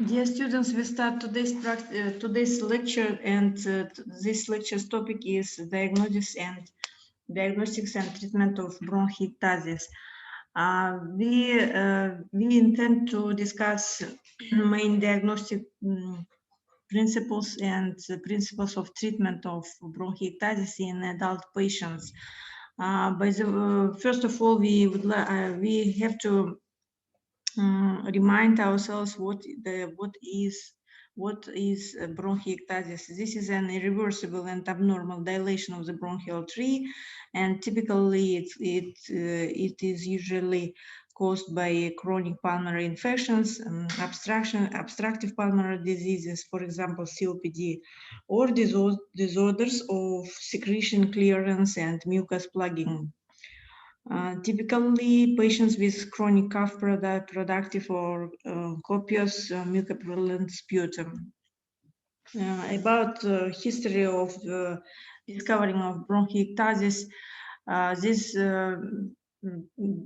Dear students, we start today's lecture, and this lecture's topic is diagnostics and treatment of bronchiectasis. We intend to discuss main diagnostic principles and principles of treatment of bronchiectasis in adult patients. First of all, we have to remind ourselves what is bronchiectasis. This is an irreversible and abnormal dilation of the bronchial tree, and typically it is usually caused by chronic pulmonary infections, obstructive pulmonary diseases, for example, COPD, or disorders of secretion clearance and mucus plugging. Typically, patients with chronic cough productive or copious mucopurulent sputum. About history of discovering of bronchiectasis, this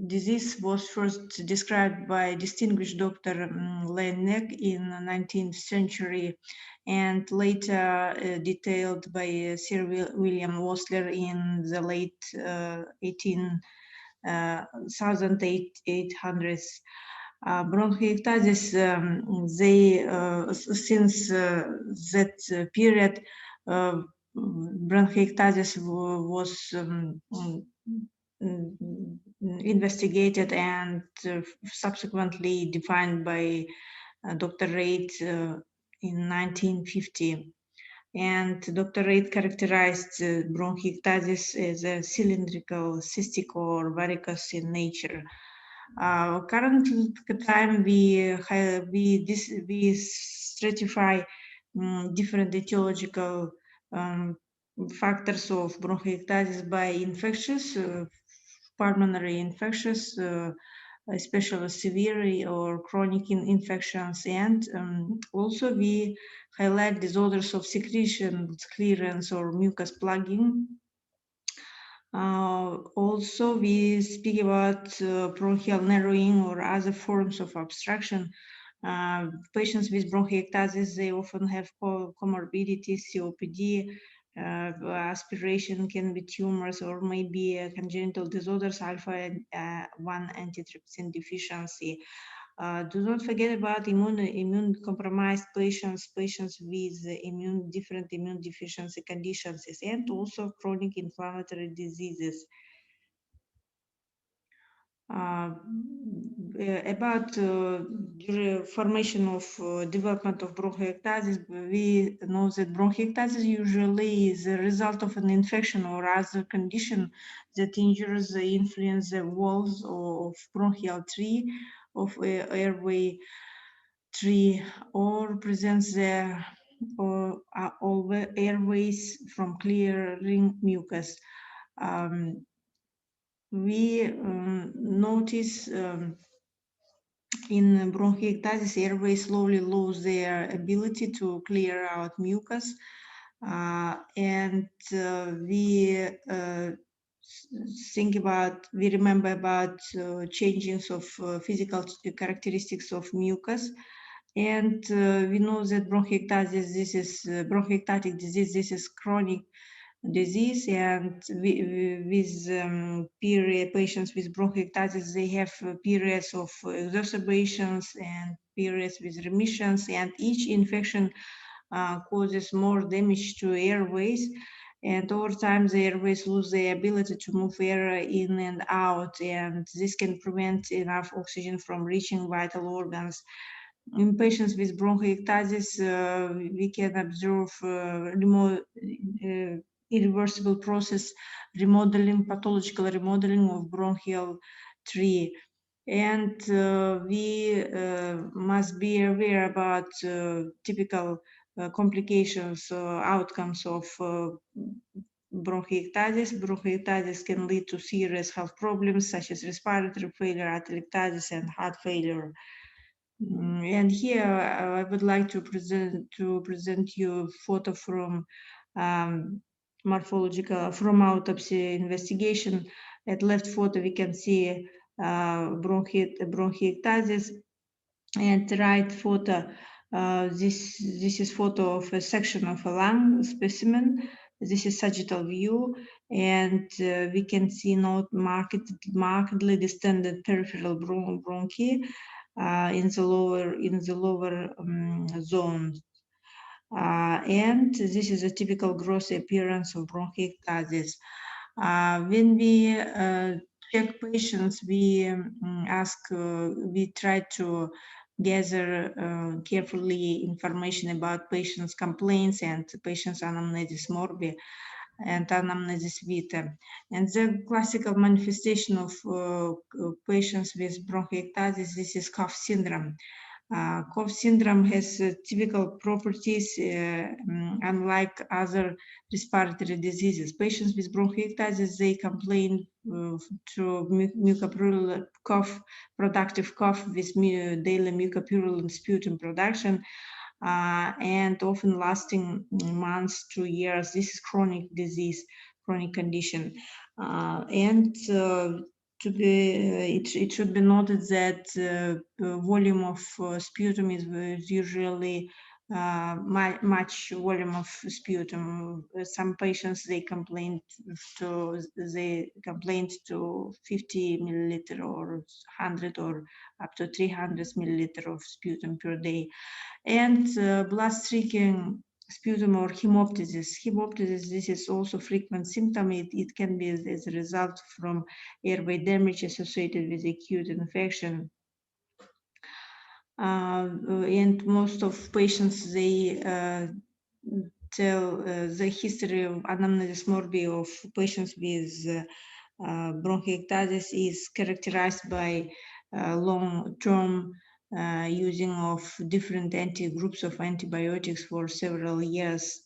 disease was first described by distinguished Dr. Laennec in the 19th century and later detailed by Sir William Osler in the late 1800s. Bronchiectasis, since that period, bronchiectasis was investigated and subsequently defined by Dr. Reid in 1950. And Dr. Reid characterized bronchiectasis as a cylindrical, cystic, or varicose in nature. Current time we stratify different etiological factors of bronchiectasis by infectious, pulmonary infectious, especially severe or chronic infections, and also we highlight disorders of secretion, clearance, or mucus plugging. Also, we speak about bronchial narrowing or other forms of obstruction. Patients with bronchiectasis, they often have comorbidities, COPD, aspiration can be tumors or maybe congenital disorders, alpha-1 antitrypsin deficiency. Do not forget about immune compromised patients with different immune deficiency conditions, and also chronic inflammatory diseases. About formation of development of bronchiectasis, we know that bronchiectasis usually is a result of an infection or other condition that injures the influence the walls of bronchial tree of airway tree or prevents all the airways from clearing mucus. We notice in bronchiectasis, airways slowly lose their ability to clear out mucus, and we remember about changes of physical characteristics of mucus. And we know that bronchiectasis, this is bronchiectatic disease, this is chronic disease, and with patients with bronchiectasis, they have periods of exacerbations and periods with remissions, and each infection causes more damage to airways, and over time the airways lose their ability to move air in and out, and this can prevent enough oxygen from reaching vital organs. In patients with bronchiectasis, we can observe irreversible process pathological remodeling of bronchial tree. And we must be aware about typical complications, outcomes of bronchiectasis. Bronchiectasis can lead to serious health problems such as respiratory failure, atelectasis, and heart failure. And here I would like to present you a photo from from autopsy investigation. At left photo we can see bronchiectasis, and right photo This is photo of a section of a lung specimen. This is sagittal view, and we can see markedly distended peripheral bronchi in the lower zone. And this is a typical gross appearance of bronchiectasis. When we check patients, we we try to gather carefully information about patients' complaints and patients' anamnesis morbi and anamnesis vitae. And the classical manifestation of patients with bronchiectasis, this is cough syndrome. Cough syndrome has typical properties unlike other respiratory diseases. Patients with bronchiectasis, they complain to mucopurulent cough, productive cough with daily mucopurulent sputum production, and often lasting months to years. This is chronic disease, chronic condition. It should be noted that volume of sputum is usually much volume of sputum. Some patients they complain to 50 milliliter or 100 or up to 300 milliliter of sputum per day, and blood-streaking sputum or hemoptysis. Hemoptysis, this is also frequent symptom. It can be as a result from airway damage associated with acute infection. And most of patients, they tell the history of anamnesis morbi of patients with bronchiectasis is characterized by long-term using of different groups of antibiotics for several years.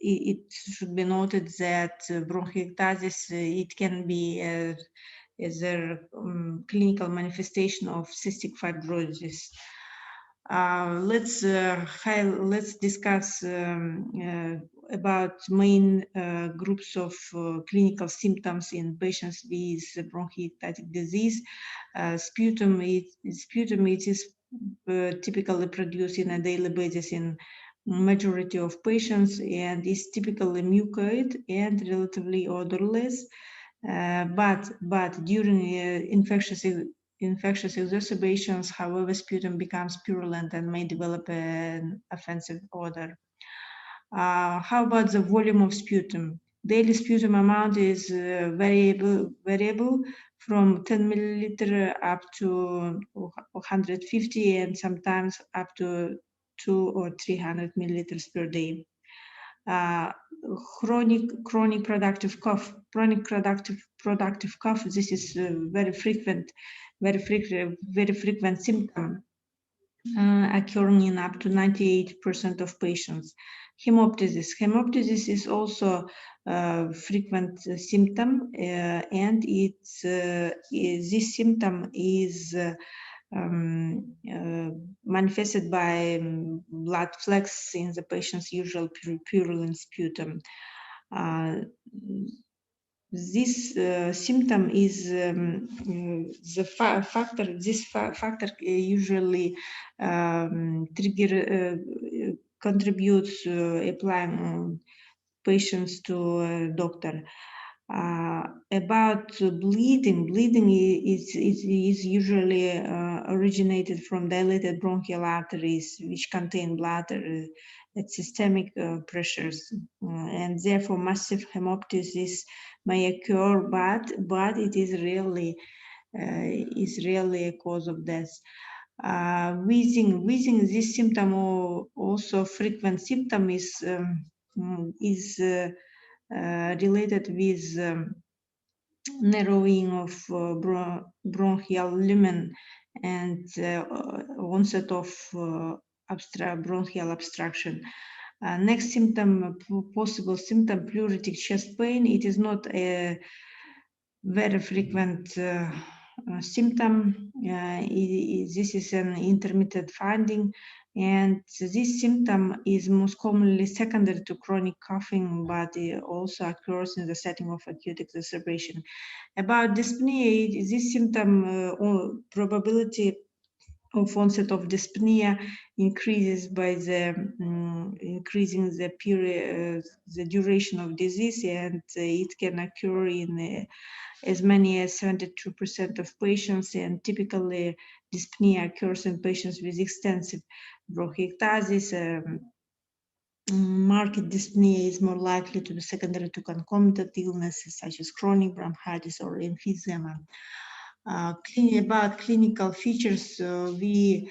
It should be noted that bronchiectasis, it can be as a clinical manifestation of cystic fibrosis. Let's discuss about main groups of clinical symptoms in patients with bronchiectatic disease. Sputum it is typically produced in a daily basis in majority of patients and is typically mucoid and relatively odorless. But during infectious exacerbations, however, sputum becomes purulent and may develop an offensive odor. How about the volume of sputum? Daily sputum amount is variable from 10 milliliter up to 150 and sometimes up to 200 or 300 milliliters per day. Chronic productive cough. Chronic productive cough. This is very frequent symptom occurring in up to 98% of patients. Hemoptysis. Hemoptysis is also a frequent symptom, and this symptom is manifested by blood flecks in the patient's usual purulent sputum. This symptom is the factor. This factor usually contributes applying patients to a doctor. About bleeding is usually originated from dilated bronchial arteries, which contain blood at systemic pressures, and therefore massive hemoptysis may occur, but it is rarely a cause of death. Wheezing, this symptom also frequent symptom is related with narrowing of bronchial lumen and onset of bronchial obstruction. Next symptom, possible symptom, pleuritic chest pain. It is not a very frequent symptom. This is an intermittent finding And this symptom is most commonly secondary to chronic coughing, but it also occurs in the setting of acute exacerbation. About dyspnea, this symptom or probability of onset of dyspnea increases by the increasing the period, the duration of disease, and it can occur in as many as 72% of patients, and typically dyspnea occurs in patients with extensive bronchiectasis. Marked dyspnea is more likely to be secondary to concomitant illnesses such as chronic bronchitis or emphysema. About clinical features, we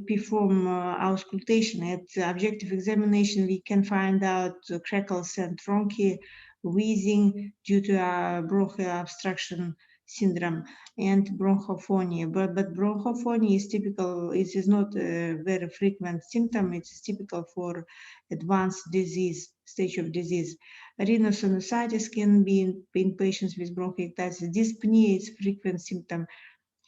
perform auscultation. At objective examination, we can find out crackles and bronchi, wheezing due to bronchial obstruction syndrome, and bronchophonia. But bronchophonia is typical. It is not a very frequent symptom. It is typical for advanced disease, stage of disease. Rhinosinusitis can be in patients with bronchiectasis. Dyspnea is frequent symptom.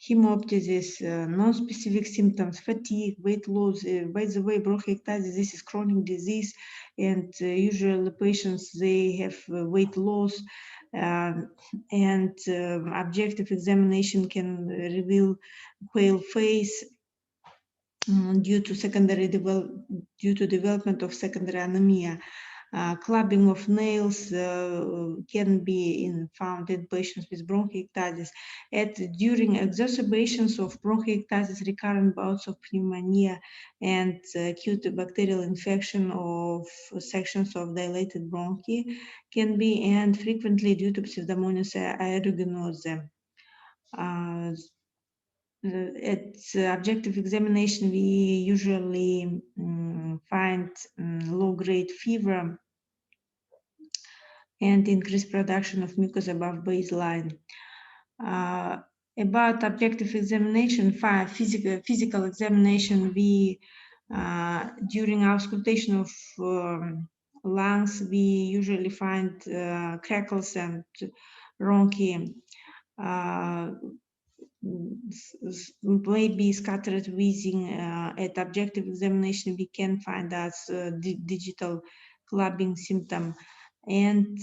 Hemoptysis, non-specific symptoms, fatigue, weight loss. By the way, bronchiectasis, this is chronic disease, and usually patients, they have weight loss, and objective examination can reveal pale face due to development of secondary anemia. Clubbing of nails can be found in patients with bronchiectasis. During exacerbations of bronchiectasis, recurrent bouts of pneumonia and acute bacterial infection of sections of dilated bronchi can be, and frequently due to Pseudomonas aeruginosa. At objective examination, we usually find low-grade fever and increased production of mucus above baseline. About objective examination, physical examination, we during auscultation of lungs, we usually find crackles and rhonchi. Maybe scattered wheezing. At objective examination, we can find as digital clubbing symptom, and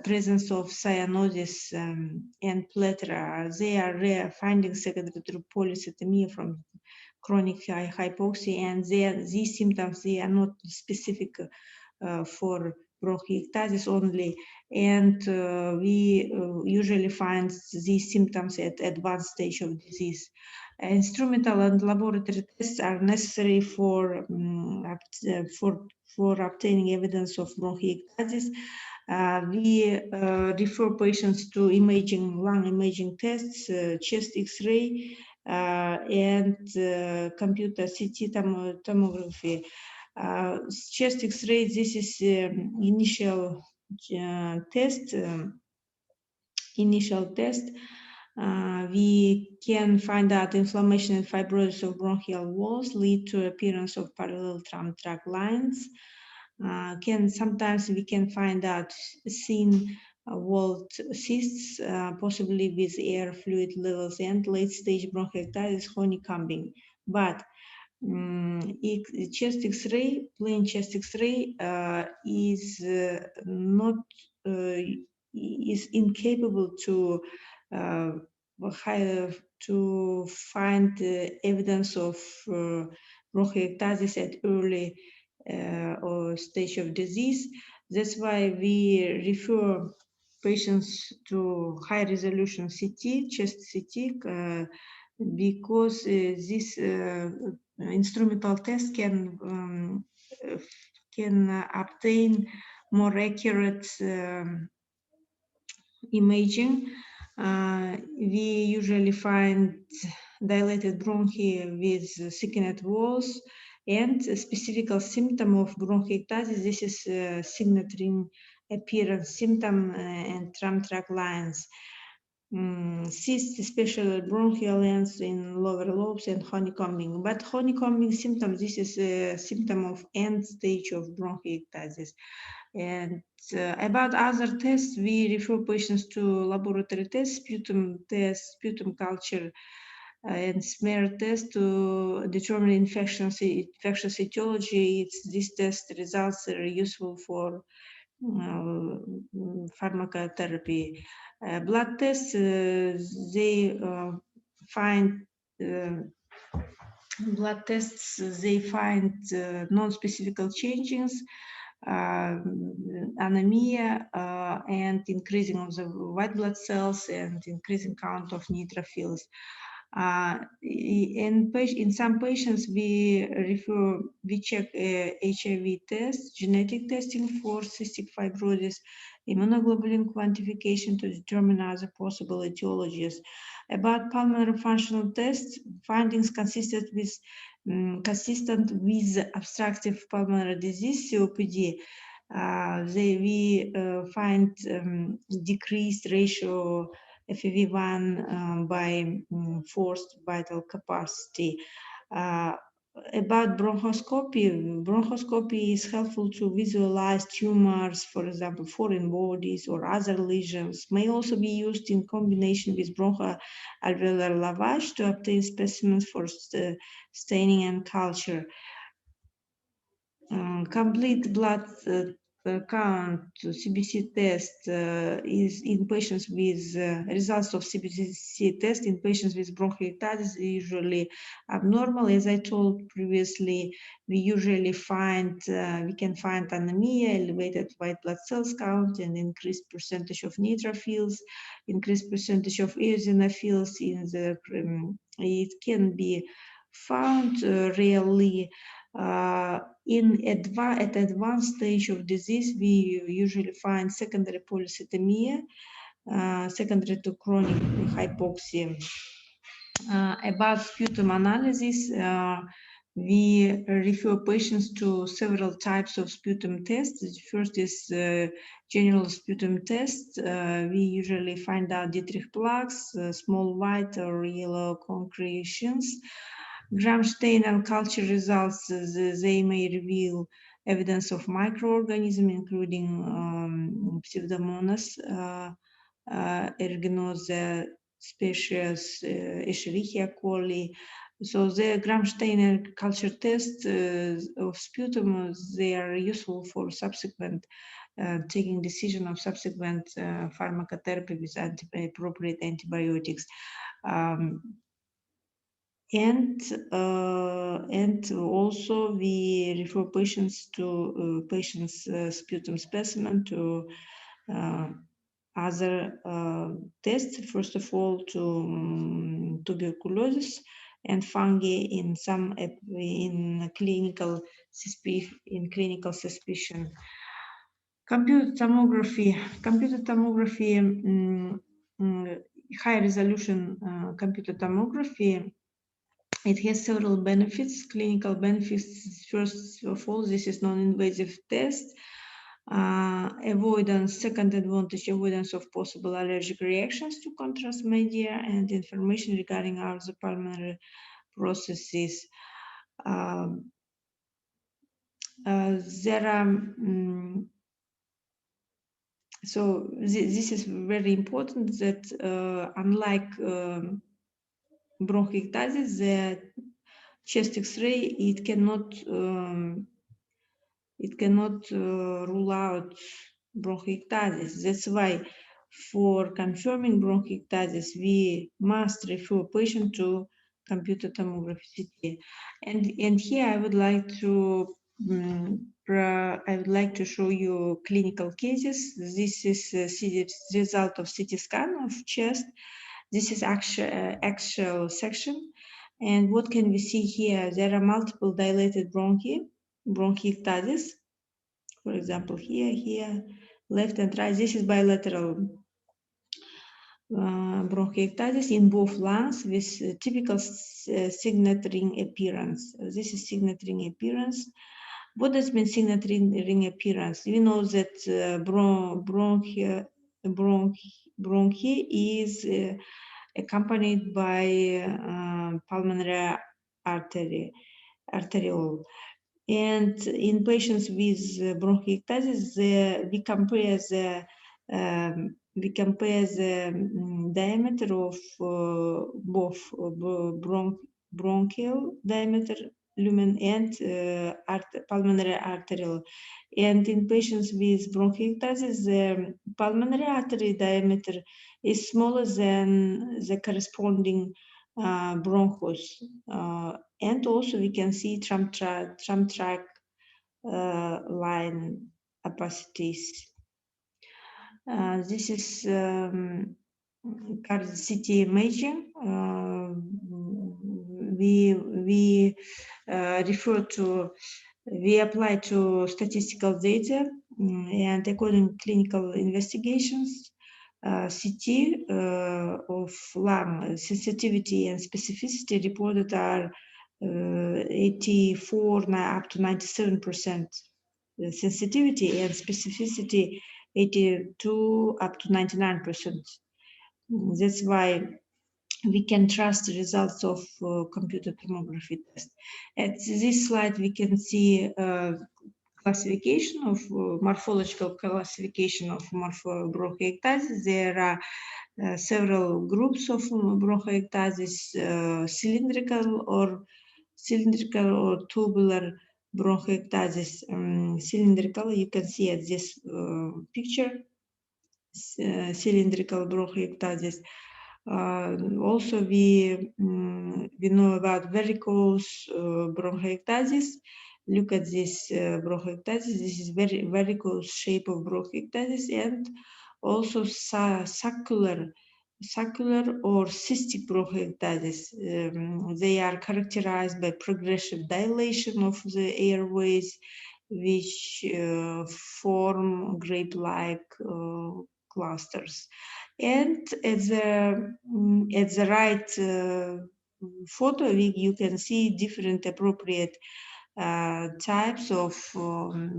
presence of cyanosis and plethora. They are rare findings secondary to polycythemia from chronic hypoxia, and these symptoms, they are not specific for bronchiectasis only, and we usually find these symptoms at advanced stage of disease. Instrumental and laboratory tests are necessary for obtaining evidence of bronchiectasis. We refer patients to lung imaging tests, chest X-ray, and computer CT tomography. Chest X-ray, this is initial test. We can find out inflammation and fibrosis of bronchial walls lead to appearance of parallel tram tract lines. Sometimes we can find out thin walled cysts, possibly with air fluid levels, and late stage bronchiectasis, honeycombing. But chest X-ray, plain chest X-ray is not is incapable to find evidence of bronchiectasis at early or stage of disease. That's why we refer patients to high resolution CT, chest CT, because this instrumental test can obtain more accurate imaging. We usually find dilated bronchi with thickened walls, and a specific symptom of bronchiectasis. This is signet ring appearance symptom and tram tract lines. Cysts, especially bronchial ends in lower lobes, and honeycombing. But honeycombing symptom, this is a symptom of end stage of bronchiectasis. And about other tests, we refer patients to laboratory tests, sputum culture and smear test to determine infectious etiology. These test results are useful for pharmacotherapy. Blood tests, they find blood tests, they find non-specific changes, anemia, and increasing of the white blood cells and increasing count of neutrophils. In some patients, we check HIV test, genetic testing for cystic fibrosis, immunoglobulin quantification to determine other possible etiologies. About pulmonary functional tests, findings consistent with obstructive pulmonary disease (COPD. We find decreased ratio FEV1 by forced vital capacity. About bronchoscopy is helpful to visualize tumors, for example, foreign bodies or other lesions. May also be used in combination with bronchoalveolar lavage to obtain specimens for staining and culture. Complete blood count CBC test is in patients with results of CBC test in patients with bronchiectasis usually abnormal. As I told previously, we usually we can find anemia, elevated white blood cells count, and increased percentage of neutrophils, increased percentage of eosinophils in the. It can be found rarely. At advanced stage of disease, we usually find secondary polycythemia, secondary to chronic hypoxia. About sputum analysis, we refer patients to several types of sputum tests. The first is general sputum test. We usually find out Dietrich plaques, small white or yellow concretions. Gram stain and culture results, they may reveal evidence of microorganisms, including Pseudomonas aeruginosa species, Escherichia coli. So the Gram stain and culture tests of sputum, they are useful for subsequent taking decision of subsequent pharmacotherapy with appropriate antibiotics. And also we refer patients to sputum specimen to other tests. First of all, to tuberculosis and fungi in some clinical suspicion. Computer tomography. High resolution computer tomography. It has several benefits, clinical benefits. First of all, this is non-invasive test. Second advantage, avoidance of possible allergic reactions to contrast media and information regarding other pulmonary processes. So this is very important that unlike bronchiectasis, the chest X-ray, it cannot rule out bronchiectasis. That's why for confirming bronchiectasis, we must refer patient to computer tomography CT. And here I would like to show you clinical cases. This is the result of CT scan of chest. This is axial section. And what can we see here? There are multiple dilated bronchiectasis. For example, here, left and right. This is bilateral bronchiectasis in both lungs with typical signet ring appearance. This is signet ring appearance. What does mean signet ring appearance? We know that bronchi is accompanied by pulmonary arteriole. And in patients with bronchiectasis, we compare the we compare the diameter of both bronchial diameter lumen and pulmonary arterial. And in patients with bronchiectasis, the pulmonary artery diameter is smaller than the corresponding bronchus. And also we can see trunk tract line opacities. This is CT imaging. We apply to statistical data, and according to clinical investigations, CT of lung sensitivity and specificity reported are 84 up to 97% sensitivity, and specificity 82 up to 99%. That's why we can trust the results of computer tomography test. At this slide, we can see classification of morphological classification of bronchiectasis. There are several groups of bronchiectasis: cylindrical or tubular bronchiectasis. Cylindrical, you can see at this picture, cylindrical bronchiectasis. Also, we know about varicose bronchiectasis. Look at this bronchiectasis. This is very varicose shape of bronchiectasis, and also saccular or cystic bronchiectasis. They are characterized by progressive dilation of the airways, which form grape-like clusters. And at the right photo, you can see different appropriate types of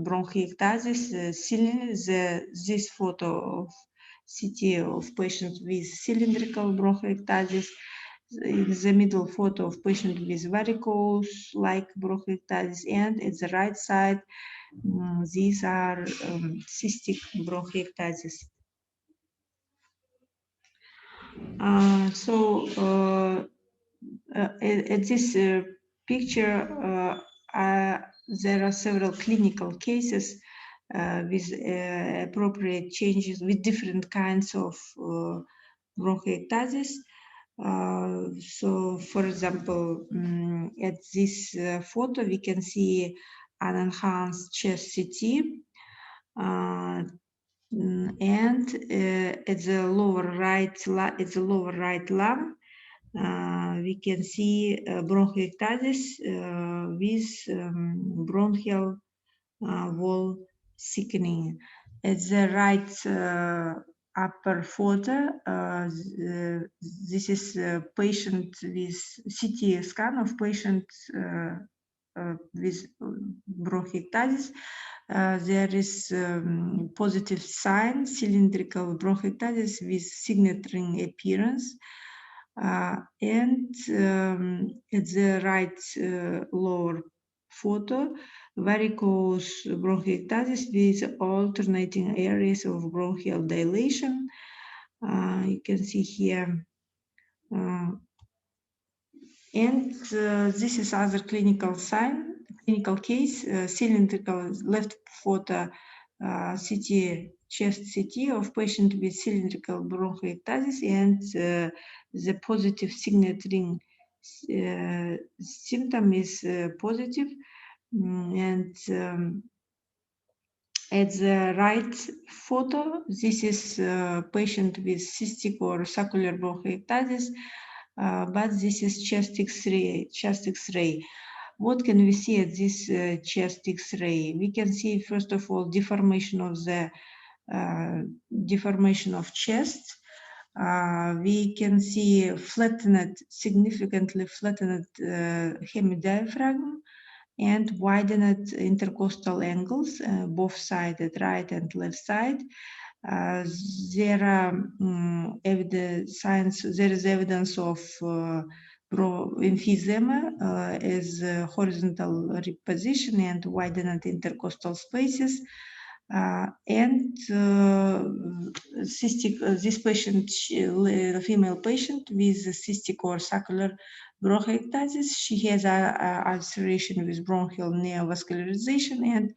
bronchiectasis. This photo of CT of patients with cylindrical bronchiectasis. In the middle photo of patient with varicose-like bronchiectasis, and at the right side, these are cystic bronchiectasis. At this picture, there are several clinical cases with appropriate changes with different kinds of bronchiectasis. So, for example, at this photo, we can see an enhanced chest CT. And at the lower right lung, we can see bronchiectasis with bronchial wall thickening. At the right upper photo, this is a patient with CT scan of patient with bronchiectasis. There is positive sign, cylindrical bronchiectasis with signet ring appearance. And at the right lower photo, varicose bronchiectasis with alternating areas of bronchial dilation. You can see here. And this is other clinical case, cylindrical left photo, chest CT of patient with cylindrical bronchiectasis, and the positive signet ring symptom is positive. And at the right photo, this is patient with cystic or saccular bronchiectasis, but this is chest X-ray. What can we see at this chest X-ray? We can see, first of all, deformation of chest. We can see significantly flattened hemidiaphragm and widened intercostal angles, both sides, at right and left side. There are there is evidence of emphysema as horizontal reposition and widened intercostal spaces. And cystic, this patient, the female patient with cystic or saccular bronchiectasis. She has ulceration with bronchial neovascularization and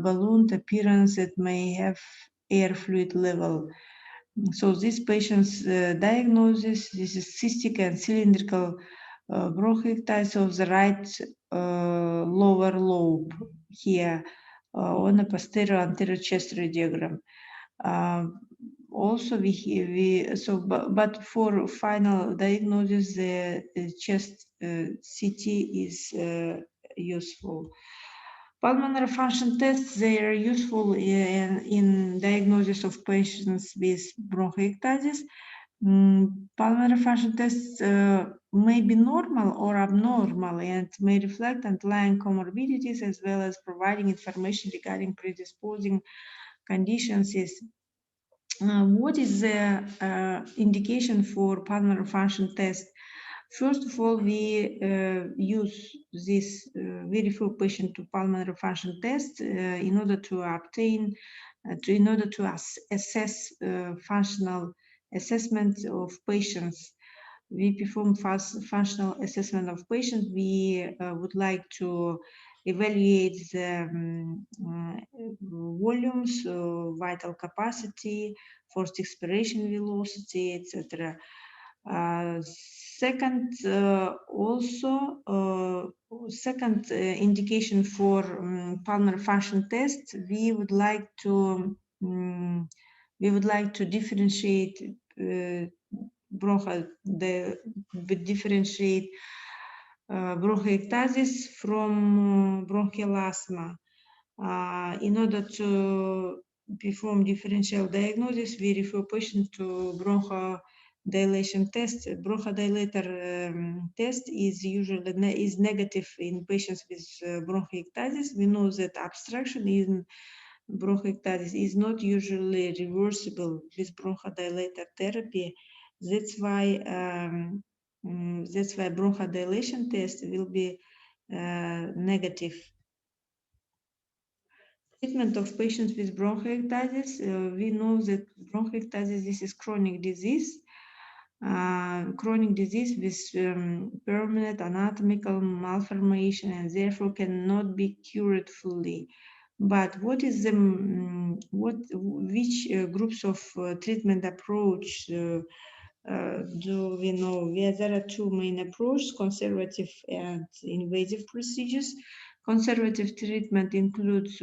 ballooned appearance that may have air fluid level. So this patient's diagnosis, this is cystic and cylindrical bronchiectasis of the right lower lobe here on a posterior anterior chest radiogram. Also, but for final diagnosis, the chest CT is useful. Pulmonary function tests, they are useful in diagnosis of patients with bronchiectasis. Pulmonary function tests may be normal or abnormal and may reflect underlying comorbidities as well as providing information regarding predisposing conditions. What is the indication for pulmonary function test? First of all, we use this, we refer patient to pulmonary function test in order to obtain, in order to assess functional assessment of patients. We perform functional assessment of patients. We would like to evaluate the volumes, vital capacity, forced expiration velocity, etc. Second, second indication for pulmonary function test, we would like to differentiate bronchiectasis from bronchial asthma. In order to perform differential diagnosis, we refer patient to bronchodilation test. Bronchodilator test is usually negative in patients with bronchiectasis. We know that obstruction in bronchiectasis is not usually reversible with bronchodilator therapy. That's why bronchodilation test will be negative. Treatment of patients with bronchiectasis, we know that bronchiectasis, this is chronic disease. Chronic disease with permanent anatomical malformation and therefore cannot be cured fully. But what is the which groups of treatment approach do we know? There are two main approaches: conservative and invasive procedures. Conservative treatment includes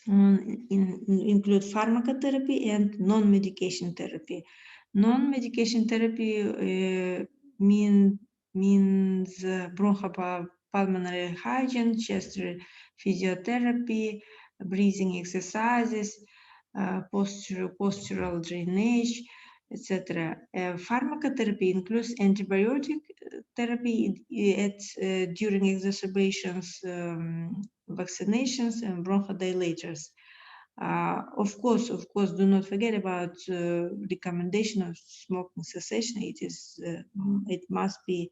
include pharmacotherapy and non-medication therapy. Non-medication therapy means bronchopulmonary hygiene, chest physiotherapy, breathing exercises, postural drainage, etc. Pharmacotherapy includes antibiotic therapy during exacerbations, vaccinations, and bronchodilators. Of course, do not forget about recommendation of smoking cessation. It must be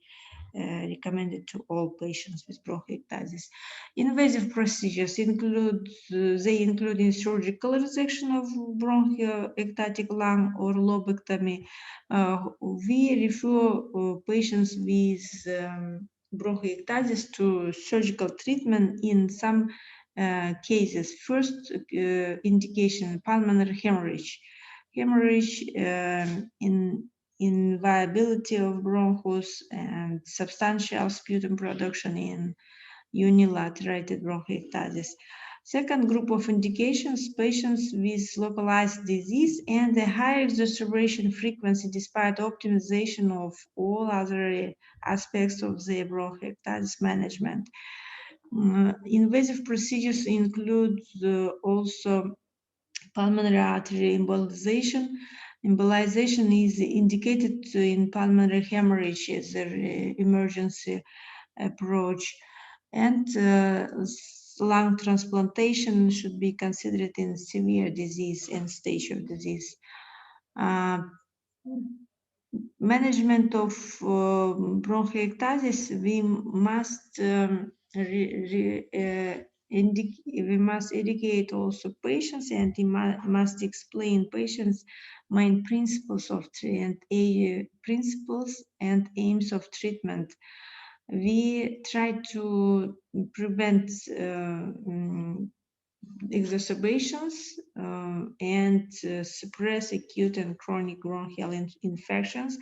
recommended to all patients with bronchiectasis. Invasive procedures include surgical resection of bronchoectatic lung or lobectomy. We refer patients with bronchiectasis to surgical treatment in some cases. First indication, pulmonary hemorrhage. Hemorrhage in viability of bronchus and substantial sputum production in unilateralized bronchiectasis. Second group of indications, patients with localized disease and a high exacerbation frequency despite optimization of all other aspects of the bronchiectasis management. Invasive procedures include also pulmonary artery embolization. Embolization is indicated in pulmonary hemorrhage as an emergency approach, and lung transplantation should be considered in severe disease and stage of disease. Management of bronchiectasis, we must we must educate also patients, and we must explain patients main principles of principles and aims of treatment. We try to prevent exacerbations and suppress acute and chronic bronchial infections.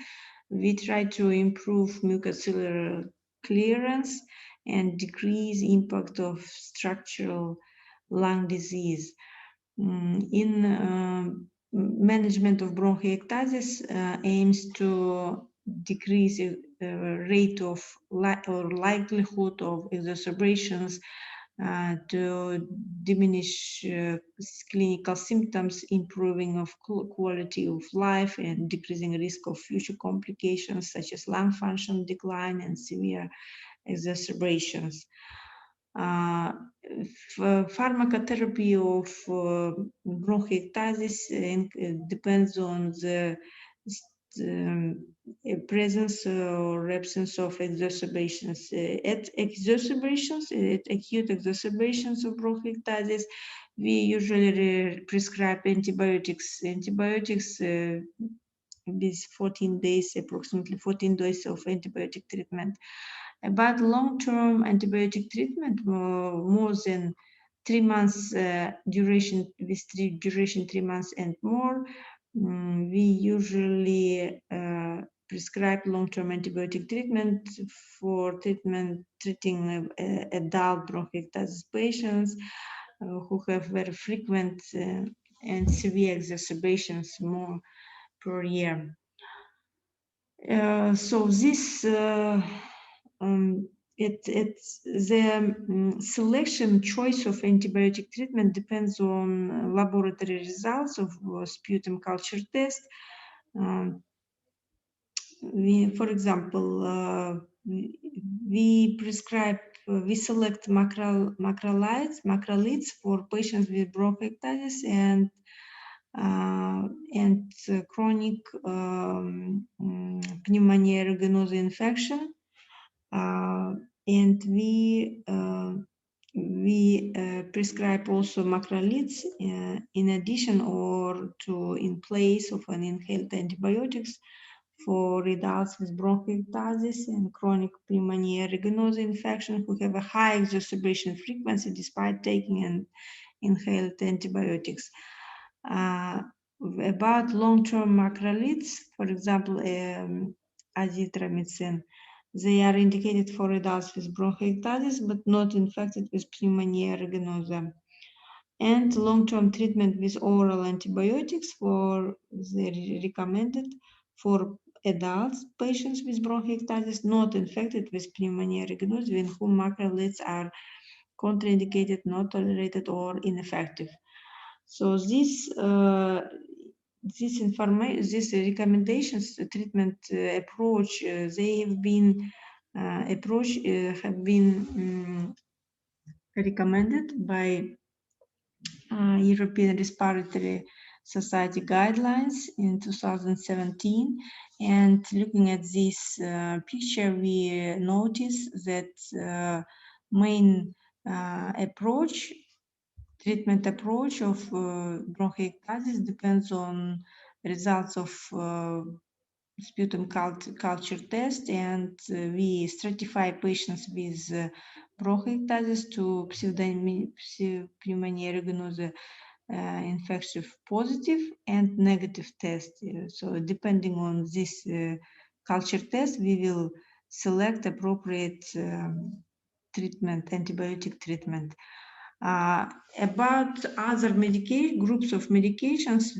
We try to improve mucociliary clearance and decrease impact of structural lung disease. In management of bronchiectasis aims to decrease rate of or likelihood of exacerbations, to diminish clinical symptoms, improving of quality of life, and decreasing risk of future complications such as lung function decline and severe exacerbations. Pharmacotherapy of bronchiectasis depends on the presence or absence of exacerbations. At acute exacerbations of bronchiectasis, we usually prescribe antibiotics. Antibiotics with 14 days, approximately 14 days of antibiotic treatment. About long-term antibiotic treatment, more than 3 months duration, with duration 3 months and more, we usually prescribe long-term antibiotic treatment for treating adult bronchiectasis patients who have very frequent and severe exacerbations, more per year. So this it's the selection choice of antibiotic treatment depends on laboratory results of sputum culture test. For example, we select macrolides for patients with bronchiectasis and chronic pneumonia aeruginosa infection, and we prescribe also macrolides in addition or in place of an inhaled antibiotics for adults with bronchiectasis and chronic pneumonia aeruginosa infection who have a high exacerbation frequency despite taking an inhaled antibiotics. About long-term macrolides, for example, azithromycin, they are indicated for adults with bronchiectasis but not infected with pneumonia aeruginosa. And long-term treatment with oral antibiotics they recommended for adults patients with bronchiectasis not infected with pneumonia aeruginosa, in whom macrolides are contraindicated, not tolerated, or ineffective. So these recommendations, treatment approach, they have been recommended by European Respiratory Society guidelines in 2017. And looking at this picture, we notice that main treatment approach of bronchiectasis depends on results of sputum culture test, and we stratify patients with bronchiectasis to pneumonia aeruginosa infective positive and negative test. So depending on this culture test, we will select appropriate antibiotic treatment. About other groups of medications,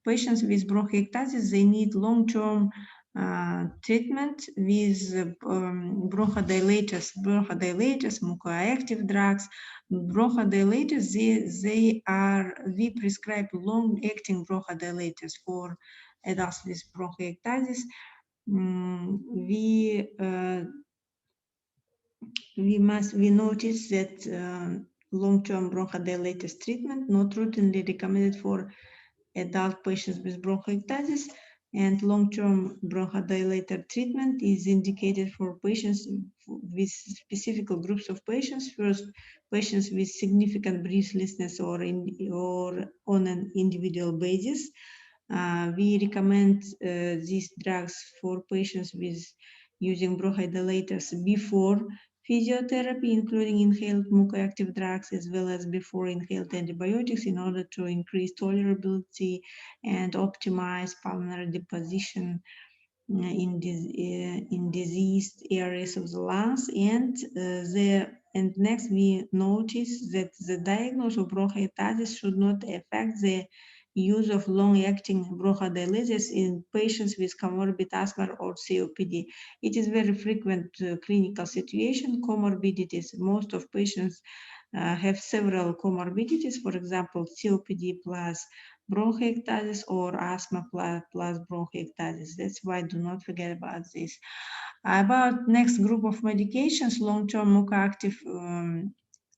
patients with bronchiectasis, they need long-term treatment with bronchodilators, mucoactive drugs. Bronchodilators, we prescribe long-acting bronchodilators for adults with bronchiectasis. We notice that long-term bronchodilators treatment not routinely recommended for adult patients with bronchiectasis, And long-term bronchodilator treatment is indicated for patients with specific groups of patients. First, patients with significant breathlessness or on an individual basis. We recommend these drugs for patients with using bronchodilators before physiotherapy, including inhaled mucoactive drugs, as well as before inhaled antibiotics, in order to increase tolerability and optimize pulmonary deposition in diseased areas of the lungs. And next, we notice that the diagnosis of bronchiectasis should not affect the use of long-acting bronchodilators in patients with comorbid asthma or COPD. It is very frequent clinical situation, comorbidities. Most of patients have several comorbidities, for example, COPD plus bronchiectasis or asthma plus bronchiectasis. That's why do not forget about this. About next group of medications, long-term mucoactive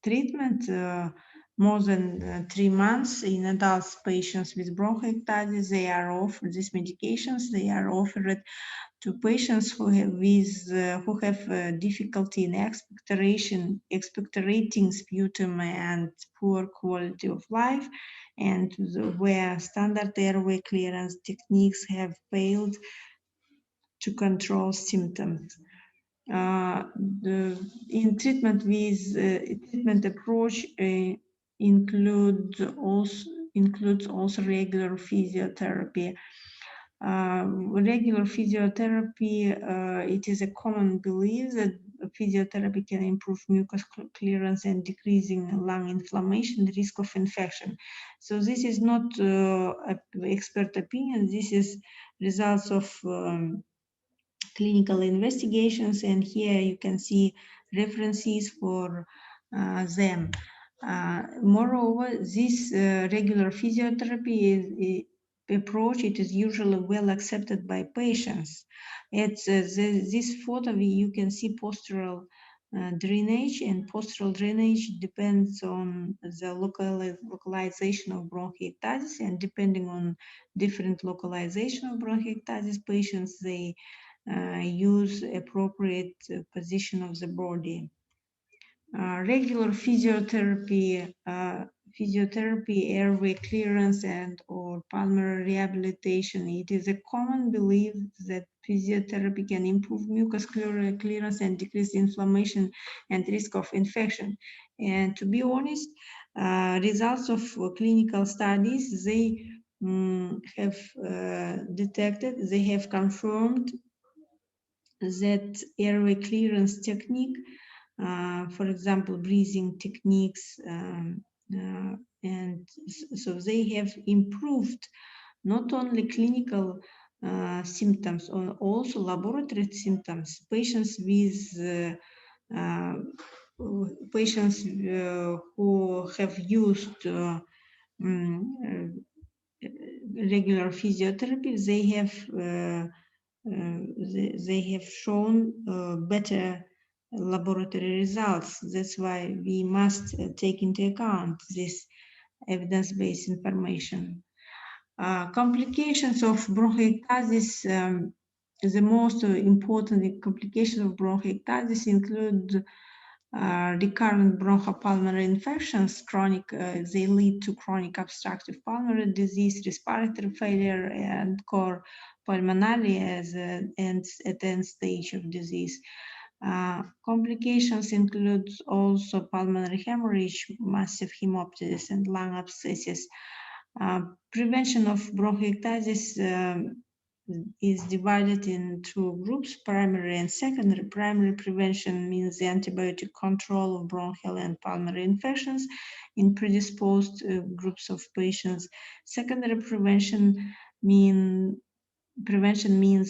treatment, more than 3 months in adult patients with bronchiectasis, they are offered these medications. They are offered to patients who have difficulty in expectorating sputum and poor quality of life, and where standard airway clearance techniques have failed to control symptoms. In treatment approach includes also regular physiotherapy. Regular physiotherapy, it is a common belief that physiotherapy can improve mucus clearance and decreasing lung inflammation, the risk of infection. So this is not expert opinion. This is results of clinical investigations, and here you can see references for them. Moreover, this regular physiotherapy approach, it is usually well accepted by patients. This photo, you can see postural drainage, and postural drainage depends on the localization of bronchiectasis, and depending on different localization of bronchiectasis, patients, they use appropriate position of the body. Regular physiotherapy, airway clearance and or pulmonary rehabilitation. It is a common belief that physiotherapy can improve mucus clearance and decrease inflammation and risk of infection. And to be honest, results of clinical studies, they have detected, they have confirmed that airway clearance technique, for example, breathing techniques, and so they have improved not only clinical symptoms, also laboratory symptoms. Patients who have used regular physiotherapy, they have shown better laboratory results. That's why we must take into account this evidence-based information. Complications of bronchiectasis, the most important complications of bronchiectasis include recurrent bronchopulmonary infections, chronic, they lead to chronic obstructive pulmonary disease, respiratory failure, and core pulmonary as an end stage of disease. Complications include also pulmonary hemorrhage, massive hemoptysis, and lung abscesses. Prevention of bronchiectasis is divided in two groups, primary and secondary. Primary prevention means the antibiotic control of bronchial and pulmonary infections in predisposed groups of patients. Secondary prevention means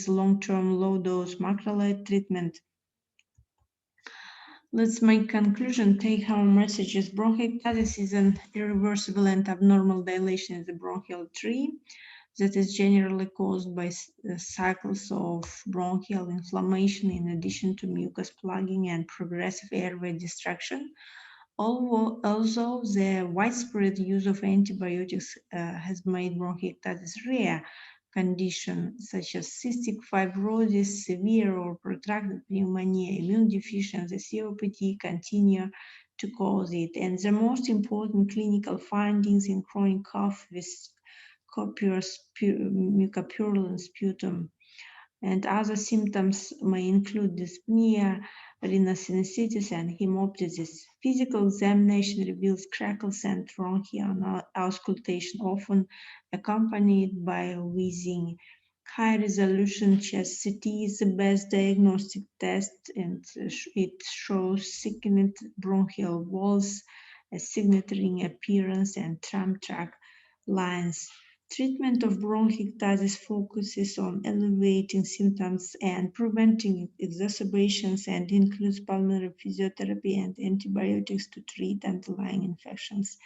long-term low-dose macrolide treatment. Let's make conclusion. Take home messages. Bronchiectasis is an irreversible and abnormal dilation in the bronchial tree that is generally caused by cycles of bronchial inflammation in addition to mucus plugging and progressive airway destruction. Although the widespread use of antibiotics has made bronchiectasis rare, condition such as cystic fibrosis, severe or protracted pneumonia, immune deficiency, COPD continue to cause it. And the most important clinical findings in chronic cough with copious mucopurulent sputum. And other symptoms may include dyspnea, rhinosinusitis, and hemoptysis. Physical examination reveals crackles and bronchial auscultation, often accompanied by wheezing. High-resolution chest CT is the best diagnostic test, and it shows thickened bronchial walls, a signature appearance, and tram track lines. Treatment of bronchiectasis focuses on alleviating symptoms and preventing exacerbations and includes pulmonary physiotherapy and antibiotics to treat underlying infections.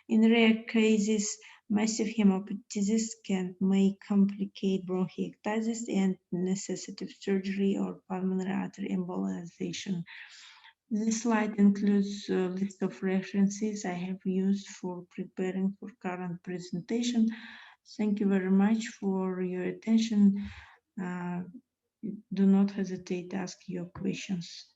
In rare cases, massive hemoptysis may complicate bronchiectasis and necessitate surgery or pulmonary artery embolization. This slide includes a list of references I have used for preparing for current presentation. Thank you very much for your attention. Do not hesitate to ask your questions.